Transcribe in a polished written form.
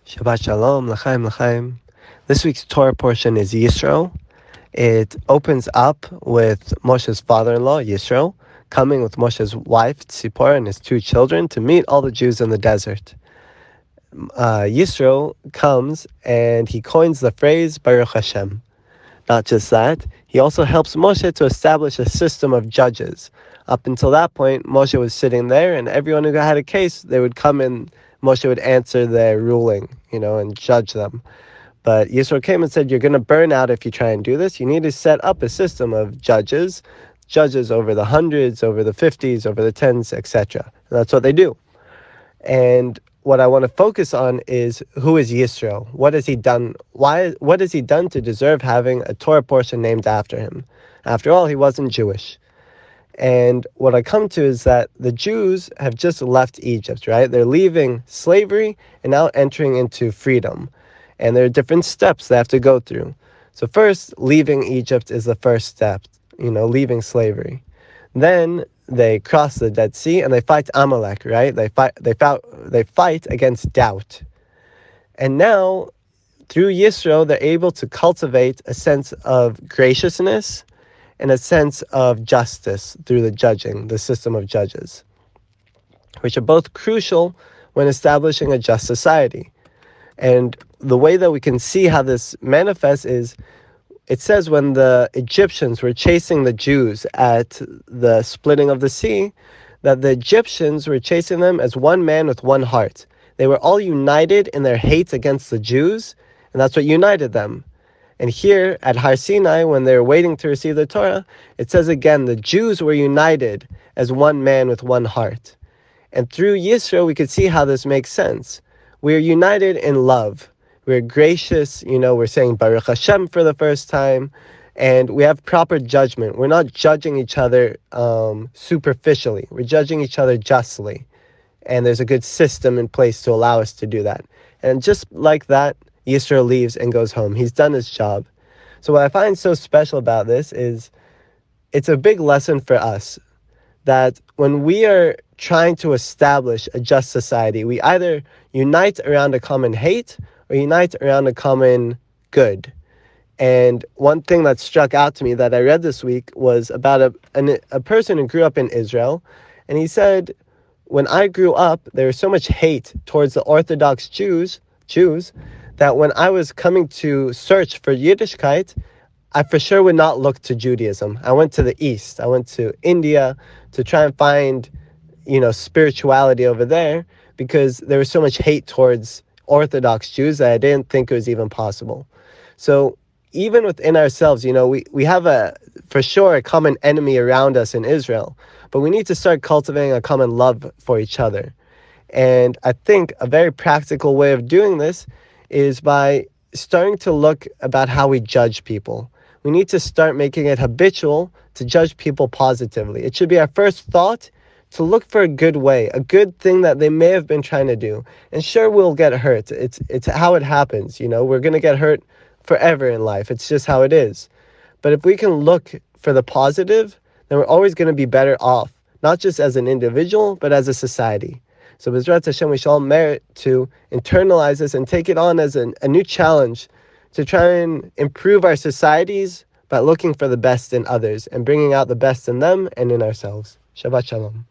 Shabbat Shalom, L'chaim, L'chaim. This week's Torah portion is Yisro. It opens up with Moshe's father-in-law, Yisro, coming with Moshe's wife, Tzipporah, and his two children to meet all the Jews in the desert. Yisro comes and he coins the phrase Baruch Hashem. Not just that, he also helps Moshe to establish a system of judges. Up until that point, Moshe was sitting there, and everyone who had a case, they would come and Moshe would answer their ruling, and judge them. But Yisro came and said, you're going to burn out if you try and do this. You need to set up a system of judges over the hundreds, over the 50s, over the tens, etc. And that's what they do. And what I want to focus on is, who is Yisro? What has he done? What has he done to deserve having a Torah portion named after him? After all, he wasn't Jewish. And what I come to is that the Jews have just left Egypt, right? They're leaving slavery and now entering into freedom. And there are different steps they have to go through. So first, leaving Egypt is the first step, leaving slavery. Then they cross the Dead Sea and they fight Amalek, right? They fight against doubt. And now, through Yisro, they're able to cultivate a sense of graciousness and a sense of justice through the system of judges, which are both crucial when establishing a just society. And the way that we can see how this manifests is, it says when the Egyptians were chasing the Jews at the splitting of the sea, that the Egyptians were chasing them as one man with one heart. They were all united in their hate against the Jews, and that's what united them. And here at Har Sinai, when they were waiting to receive the Torah, it says again, the Jews were united as one man with one heart. And through Yisro, we could see how this makes sense. We are united in love. We're gracious, we're saying Baruch Hashem for the first time, and we have proper judgment. We're not judging each other superficially. We're judging each other justly. And there's a good system in place to allow us to do that. And just like that, Yisro leaves and goes home. He's done his job. So what I find so special about this is it's a big lesson for us that when we are trying to establish a just society, we either unite around a common hate or unite around a common good. And one thing that struck out to me that I read this week was about a person who grew up in Israel. And he said, when I grew up, there was so much hate towards the Orthodox Jews, that when I was coming to search for Yiddishkeit, I for sure would not look to Judaism. I went to the East. I went to India to try and find, spirituality over there, because there was so much hate towards Orthodox Jews that I didn't think it was even possible. So even within ourselves, we have for sure a common enemy around us in Israel, but we need to start cultivating a common love for each other. And I think a very practical way of doing this is by starting to look about how we judge people. We need to start making it habitual to judge people positively. It should be our first thought to look for a good way, a good thing that they may have been trying to do. And sure, we'll get hurt. It's how it happens, We're going to get hurt forever in life. It's just how it is. But if we can look for the positive, then we're always going to be better off, not just as an individual, but as a society. So B'ezrat Hashem, we shall all merit to internalize this and take it on as a new challenge to try and improve our societies by looking for the best in others and bringing out the best in them and in ourselves. Shabbat Shalom.